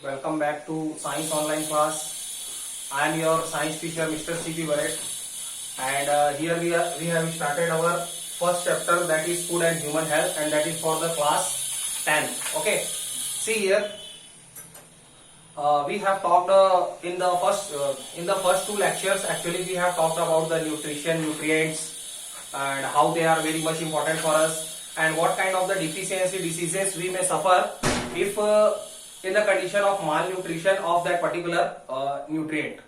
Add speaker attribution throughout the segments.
Speaker 1: Welcome back to Science Online class. I am your science teacher, Mr. C.P. Barrett, and here we have started our first chapter, that is food and human health, and that is for the class 10. Okay, see here. We have talked in the first two lectures. Actually, we have talked about the nutrition, nutrients, and how they are very much important for us, and what kind of the deficiency diseases we may suffer if in the condition of malnutrition of that particular nutrient.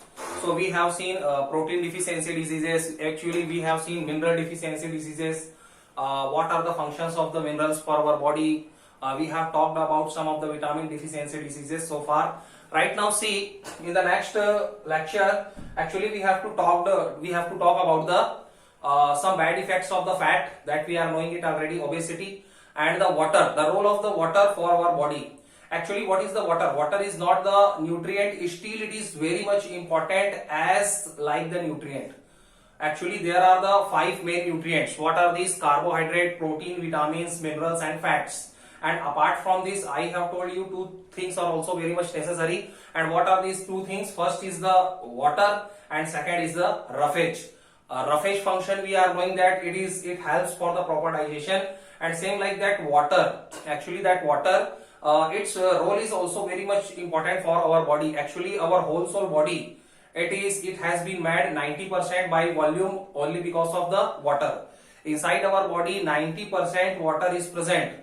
Speaker 1: So we have seen protein deficiency diseases. Actually, we have seen mineral deficiency diseases. What are the functions of the minerals for our body? We have talked about some of the vitamin deficiency diseases so far. Right now, see, in the next lecture, actually we have to talk about the some bad effects of the fat, that we are knowing it already, obesity, and the water, the role of the water for our body. Actually, what is the water? Water is not the nutrient, still it is very much important as like the nutrient. Actually, there are the 5 main nutrients. What are these? Carbohydrate, protein, vitamins, minerals, and fats. And apart from this, I have told you 2 things are also very much necessary. And what are these 2 things? First is the water, and second is the roughage. Roughage function, we are knowing that it helps for the proper digestion, and same like that water. Actually, that water, its role is also very much important for our body. Actually, our whole soul body, it has been made 90% by volume only because of the water. Inside our body, 90% water is present.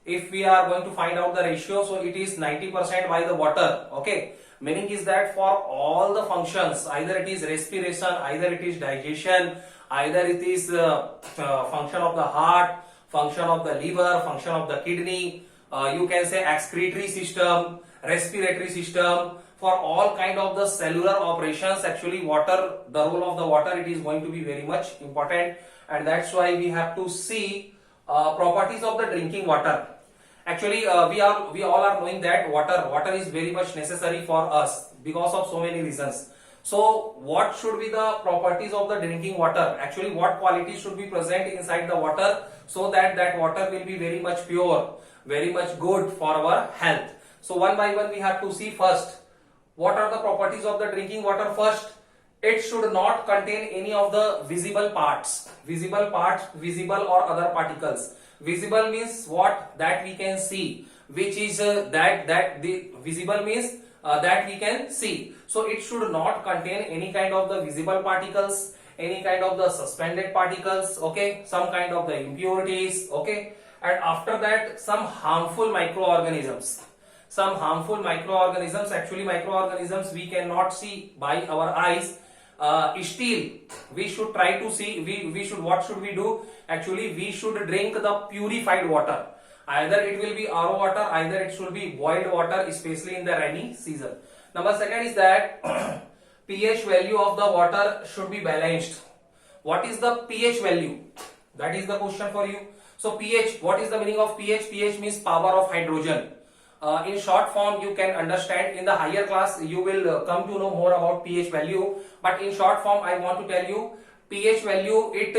Speaker 1: If we are going to find out the ratio, so it is 90% by the water. Okay, meaning is that for all the functions, either it is respiration, either it is digestion, either it is function of the heart, function of the liver, function of the kidney, you can say excretory system, respiratory system, for all kind of the cellular operations, actually water, the role of the water, it is going to be very much important. And that's why we have to see properties of the drinking water. Actually, we all are knowing that water is very much necessary for us because of so many reasons. So what should be the properties of the drinking water? Actually, what qualities should be present inside the water so that that water will be very much pure, very much good for our health? So one by one we have to see first. What are the properties of the drinking water? First, it should not contain any of the visible parts, visible or other particles. Visible means what? That we can see, which is that the visible means that we can see. So it should not contain any kind of the visible particles, any kind of the suspended particles, okay, some kind of the impurities, okay, and after that some harmful microorganisms. Actually microorganisms we cannot see by our eyes. Still we should try to see, what should we do? Actually we should drink the purified water. Either it will be RO water, either it should be boiled water, especially in the rainy season. Number second is that pH value of the water should be balanced. What is the pH value? That is the question for you. So pH, what is the meaning of pH? pH means power of hydrogen. In short form, you can understand. In the higher class you will come to know more about pH value, but in short form I want to tell you, pH value, it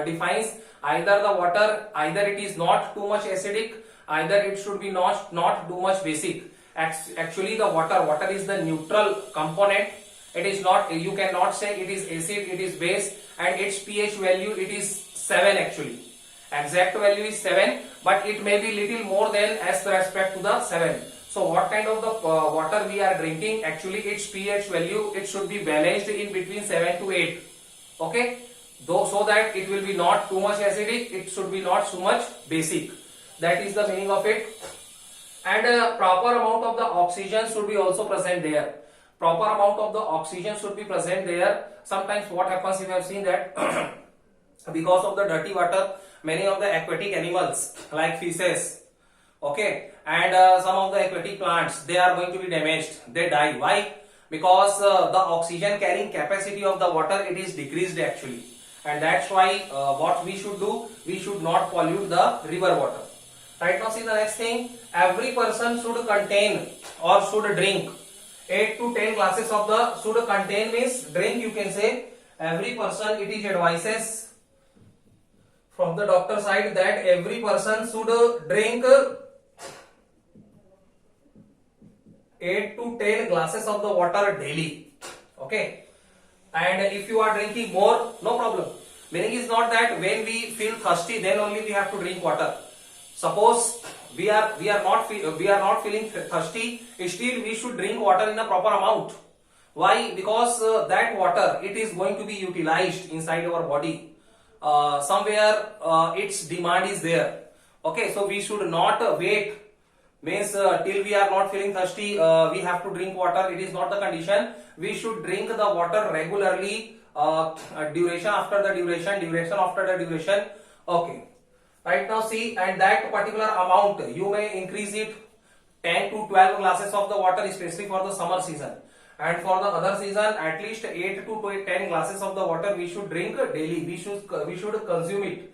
Speaker 1: defines either the water, either it is not too much acidic, either it should be not too much basic. Actually the water is the neutral component. It is not, you cannot say it is acid, it is base, and its pH value, it is 7 actually. Exact value is 7, but it may be little more than as respect to the 7. So what kind of the water we are drinking? Actually its pH value, it should be balanced in between 7 to 8. Okay, though, so that it will be not too much acidic, it should be not too much basic. That is the meaning of it. And a proper amount of the oxygen should be also present there. Proper amount of the oxygen should be present there. Sometimes what happens, you have seen that because of the dirty water, many of the aquatic animals like fishes, okay, and some of the aquatic plants, they are going to be damaged, they die. Why? Because the oxygen carrying capacity of the water, it is decreased actually, and that's why what we should do, we should not pollute the river water. Right now, see the next thing, every person should contain or should drink 8 to 10 glasses of the, should contain means drink, you can say, every person, it is advises from the doctor side that every person should drink 8 to 10 glasses of the water daily. Okay, and if you are drinking more, no problem. Meaning is not that when we feel thirsty then only we have to drink water. Suppose we are not feeling thirsty, still we should drink water in a proper amount. Why? Because that water, it is going to be utilized inside our body. Somewhere its demand is there. Okay, so we should not wait. Means till we are not feeling thirsty, we have to drink water. It is not the condition. We should drink the water regularly, duration after the duration after the duration. Okay. Right now see, and that particular amount you may increase it 10 to 12 glasses of the water, especially for the summer season. And for the other season, at least 8 to 10 glasses of the water we should drink daily. We should consume it.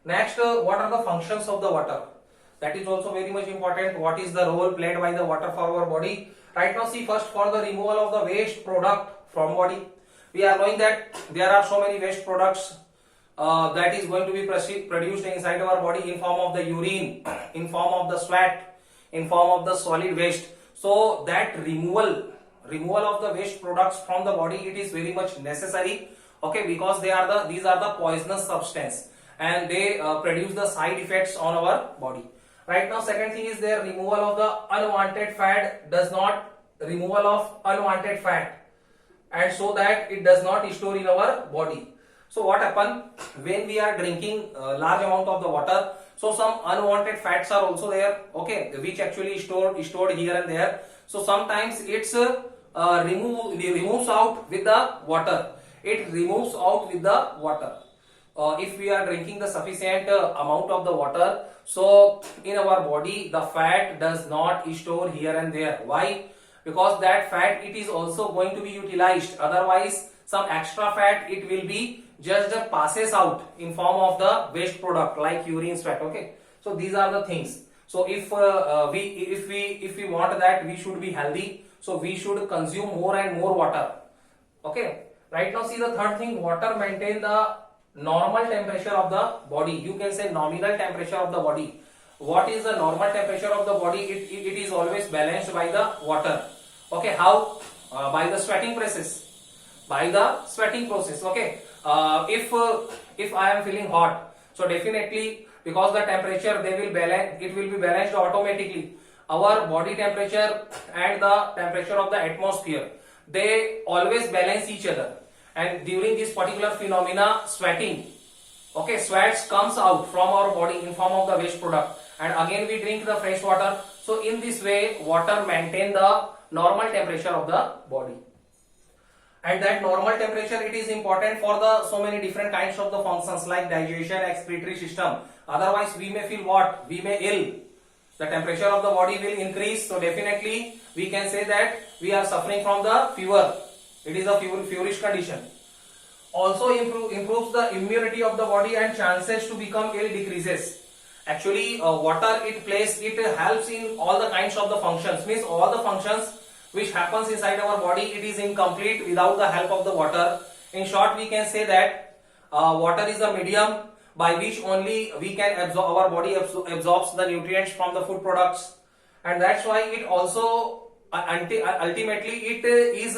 Speaker 1: Next, what are the functions of the water? That is also very much important. What is the role played by the water for our body? Right now see, first for the removal of the waste product from body. We are knowing that there are so many waste products that is going to be produced inside our body in form of the urine, in form of the sweat, in form of the solid waste. So that removal of the waste products from the body, it is very much necessary. Okay, because these are the poisonous substance and they produce the side effects on our body. Right now, second thing is their removal of the unwanted fat, removal of unwanted fat, and so that it does not store in our body. So what happen when we are drinking large amount of the water? So some unwanted fats are also there, okay, which actually stored here and there. So sometimes it's removes out with the water. It removes out with the water. If we are drinking the sufficient amount of the water, so in our body the fat does not store here and there. Why? Because that fat, it is also going to be utilized. Otherwise some extra fat, it will be just passes out in form of the waste product like urine, sweat. Okay, so these are the things. So if we want that we should be healthy, so we should consume more and more water. Okay, right now see the third thing, water maintain the normal temperature of the body. You can say nominal temperature of the body. What is the normal temperature of the body? It is always balanced by the water. Okay, how? By the sweating process. By the sweating process. Okay, if I am feeling hot, so definitely because the temperature it will be balanced automatically. Our body temperature and the temperature of the atmosphere, they always balance each other. And during this particular phenomena, sweating, okay, sweats comes out from our body in form of the waste product, and again we drink the fresh water. So in this way, water maintain the normal temperature of the body. And that normal temperature, it is important for the so many different kinds of the functions like digestion, excretory system. Otherwise we may feel what? We may ill. The temperature of the body will increase. So definitely we can say that we are suffering from the fever. It is a feverish condition. Also improves the immunity of the body and chances to become ill decreases. Actually water, it helps in all the kinds of the functions. Means all the functions which happens inside our body, it is incomplete without the help of the water. In short, we can say that water is the medium by which only we can absorb, our body absorbs the nutrients from the food products, and that's why it also ultimately it is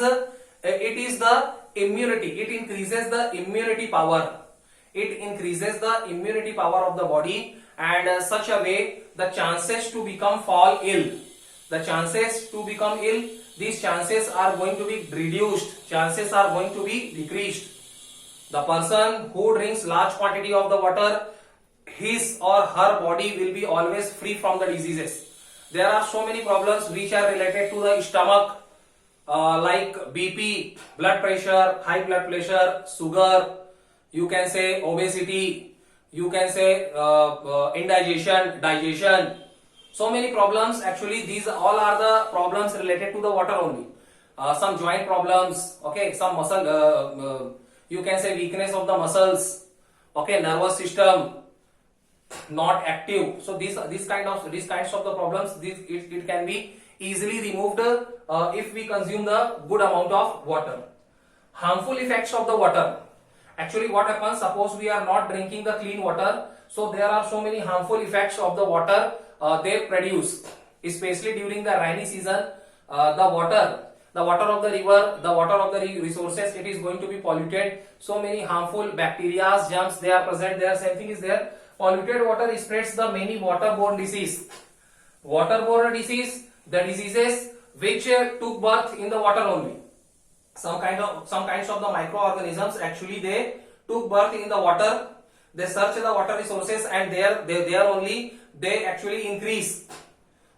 Speaker 1: the immunity. It increases the immunity power. It increases the immunity power of the body, and such a way the chances to become fall ill. The chances to become ill, these chances are going to be reduced. Chances are going to be decreased. The person who drinks large quantity of the water, his or her body will be always free from the diseases. There are so many problems which are related to the stomach, like BP, blood pressure, high blood pressure, sugar, you can say obesity, you can say indigestion, digestion. So many problems. Actually these all are the problems related to the water only. Some joint problems, okay, some muscle, you can say weakness of the muscles, okay, nervous system not active. So these kinds of the problems, it can be easily removed if we consume the good amount of water. Harmful effects of the water. Actually what happens, suppose we are not drinking the clean water, so there are so many harmful effects of the water they produce, especially during the rainy season. the water of the river, the water of the resources, it is going to be polluted. So many harmful bacteria, germs, they are present there. Same thing is there. Polluted water spreads the many waterborne disease. Waterborne disease, the diseases which took birth in the water only. Some kinds of the microorganisms, actually they took birth in the water. They search the water resources, and there only they actually increase.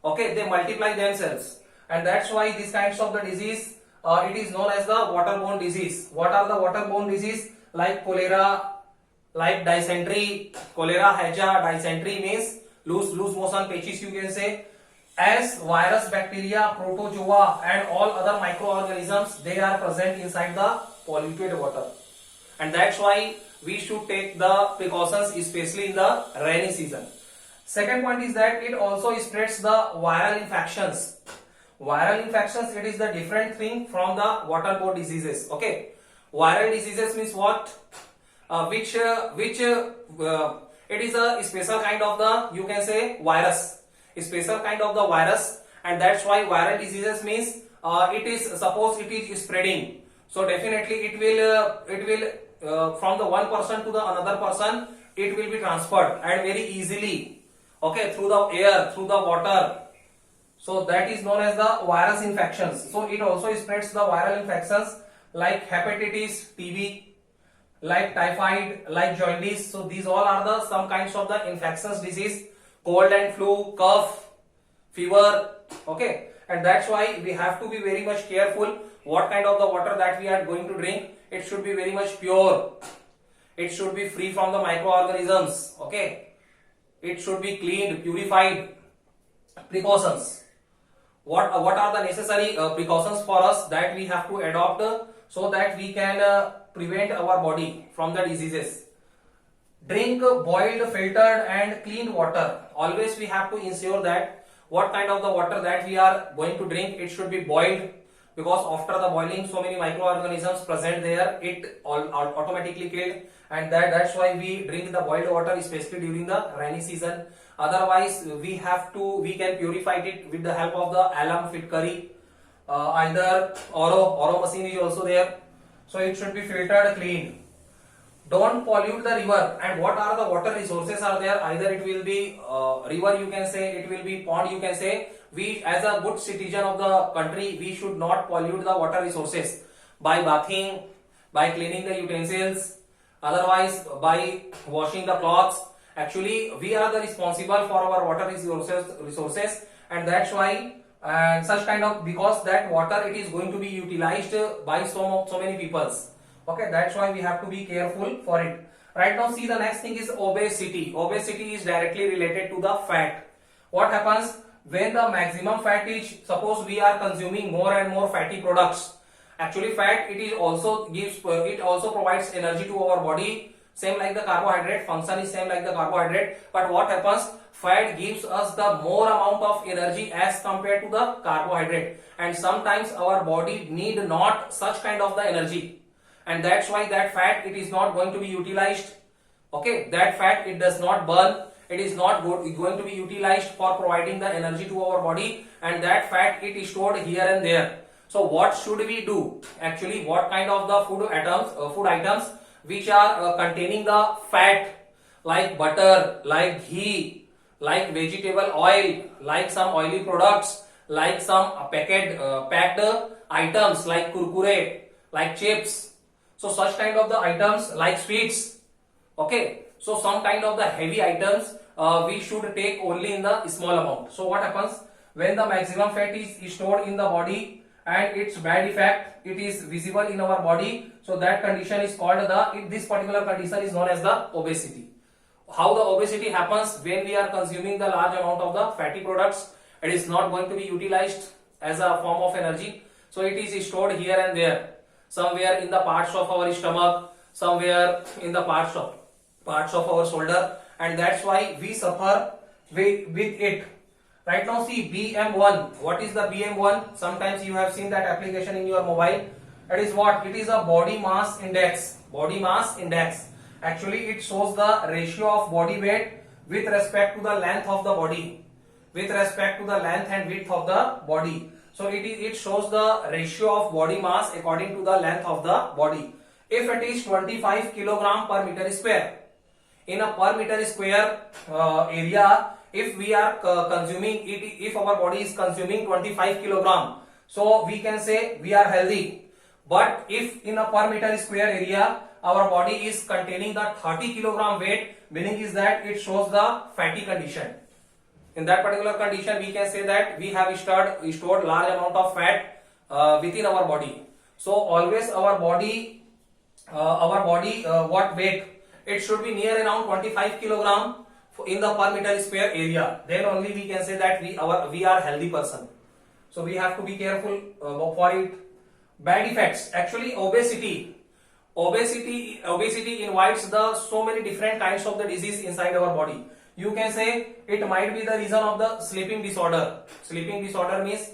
Speaker 1: Okay, they multiply themselves, and that's why these kinds of the disease, it is known as the waterborne disease. What are the waterborne disease? Like cholera, like dysentery. Cholera, Haja, dysentery means loose motion, patches you can say. As virus, bacteria, protozoa and all other microorganisms, they are present inside the polluted water, and that's why we should take the precautions, especially in the rainy season. Second point is that it also spreads the viral infections. Viral infections, it is the different thing from the waterborne diseases. Okay, viral diseases means what? It is a special kind of the, you can say, virus. A special kind of the virus, and that's why viral diseases means it is, suppose it is spreading, so definitely it will from the one person to the another person, it will be transferred and very easily, okay, through the air, through the water. So that is known as the virus infections. So it also spreads the viral infections like hepatitis, TB, like typhoid, like jaundice. So these all are the some kinds of the infectious disease. Cold and flu, cough, fever, okay, and that's why we have to be very much careful what kind of the water that we are going to drink. It should be very much pure, it should be free from the microorganisms, okay, it should be cleaned, purified. Precautions, what are the necessary precautions for us that we have to adopt so that we can prevent our body from the diseases? Drink boiled, filtered and cleaned water. Always we have to ensure that what kind of the water that we are going to drink, it should be boiled, because after the boiling so many microorganisms present there, it automatically killed, and that's why we drink the boiled water, especially during the rainy season. Otherwise we can purify it with the help of the alum fitkari, either oro machine is also there. So it should be filtered, cleaned. Don't pollute the river. And what are the water resources are there? Either it will be river, you can say, it will be pond, you can say. We, as a good citizen of the country, we should not pollute the water resources by bathing, by cleaning the utensils, otherwise by washing the clothes. Actually we are the responsible for our water resources, and that's why, and such kind of, because that water, it is going to be utilized by so many peoples. Okay, that's why we have to be careful for it. Right now, see, the next thing is obesity. Obesity is directly related to the fat. What happens when the maximum fat is, suppose we are consuming more and more fatty products. Actually fat, it also provides energy to our body, same like the carbohydrate, function is same like the carbohydrate. But what happens, fat gives us the more amount of energy as compared to the carbohydrate, and sometimes our body need not such kind of the energy, and that's why that fat, it is not going to be utilized. Okay, that fat, it does not burn, it is not going to be utilized for providing the energy to our body, and that fat, it is stored here and there. So what should we do? Actually, what kind of the food items which are containing the fat, like butter, like ghee, like vegetable oil, like some oily products, like some packed items like kurkure, like chips. So such kind of the items, like sweets. Okay, so some kind of the heavy items we should take only in the small amount. So what happens when the maximum fat is stored in the body and its bad effect, it is visible in our body, so that condition is called this particular condition is known as the obesity. How the obesity happens? When we are consuming the large amount of the fatty products, it is not going to be utilized as a form of energy, so it is stored here and there, somewhere in the parts of our stomach, somewhere in the parts of our shoulder, and that's why we suffer with it. Right now, see, BM1. What is the BM1? Sometimes you have seen that application in your mobile. It is what? It is a body mass index. Body mass index. Actually, it shows the ratio of body weight with respect to the length of the body, with respect to the length and width of the body. So So it shows the ratio of body mass according to the length of the body. If it is 25 kilogram per meter square, in a per meter square area, if we are consuming it, if our body is consuming 25 kilogram, so we can say we are healthy. But if in a per meter square area our body is containing the 30 kilogram weight, meaning is that it shows the fatty condition. In that particular condition, we can say that we have stored large amount of fat within our body. So always our body what weight? It should be near around 25 kilogram in the per meter square area. Then only we can say that we are healthy person. So we have to be careful for it. Bad effects. Actually, obesity invites the so many different kinds of the disease inside our body. You can say it might be the reason of the sleeping disorder. Sleeping disorder means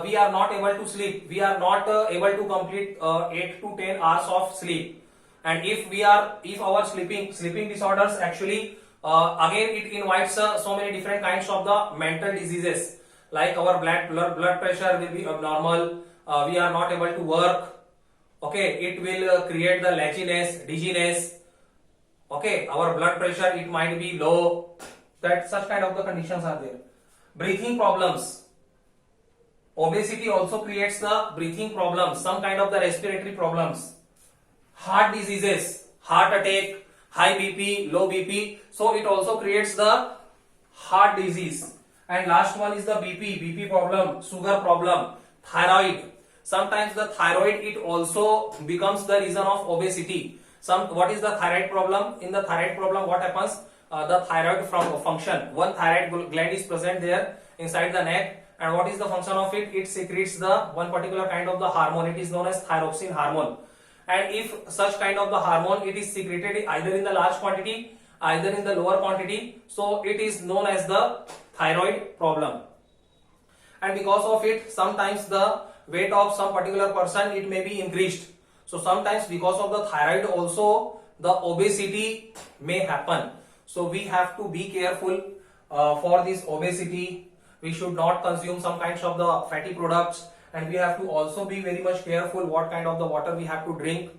Speaker 1: we are not able to sleep. We are not able to complete 8 to 10 hours of sleep. And if our sleeping disorders actually again it invites so many different kinds of the mental diseases, like our blood pressure will be abnormal. We are not able to work. Okay, it will create the laziness, dizziness. Okay, our blood pressure it might be low. That such kind of the conditions are there. Breathing problems. Obesity also creates the breathing problems, some kind of the respiratory problems. Heart diseases, heart attack, high BP, low BP. So it also creates the heart disease. And last one is the BP problem, sugar problem, thyroid. Sometimes the thyroid it also becomes the reason of obesity. What is the thyroid problem? In the thyroid problem, what happens? The thyroid function. One thyroid gland is present there inside the neck, and what is the function of it? It secretes the one particular kind of the hormone. It is known as thyroxine hormone. And if such kind of the hormone it is secreted either in the large quantity, either in the lower quantity, so it is known as the thyroid problem. And because of it, sometimes the weight of some particular person it may be increased. So sometimes because of the thyroid also the obesity may happen. So we have to be careful for this obesity. We should not consume some kinds of the fatty products, and we have to also be very much careful what kind of the water we have to drink.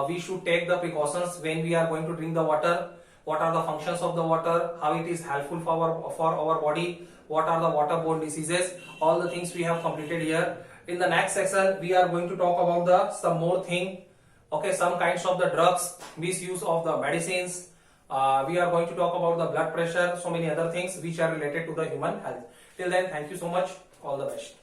Speaker 1: We should take the precautions when we are going to drink the water. What are the functions of the water? How it is helpful for our body? What are the waterborne diseases? All the things we have completed here. In the next section, we are going to talk about some more thing. Okay, some kinds of the drugs, misuse of the medicines. We are going to talk about the blood pressure, so many other things which are related to the human health. Till then, thank you so much. All the best.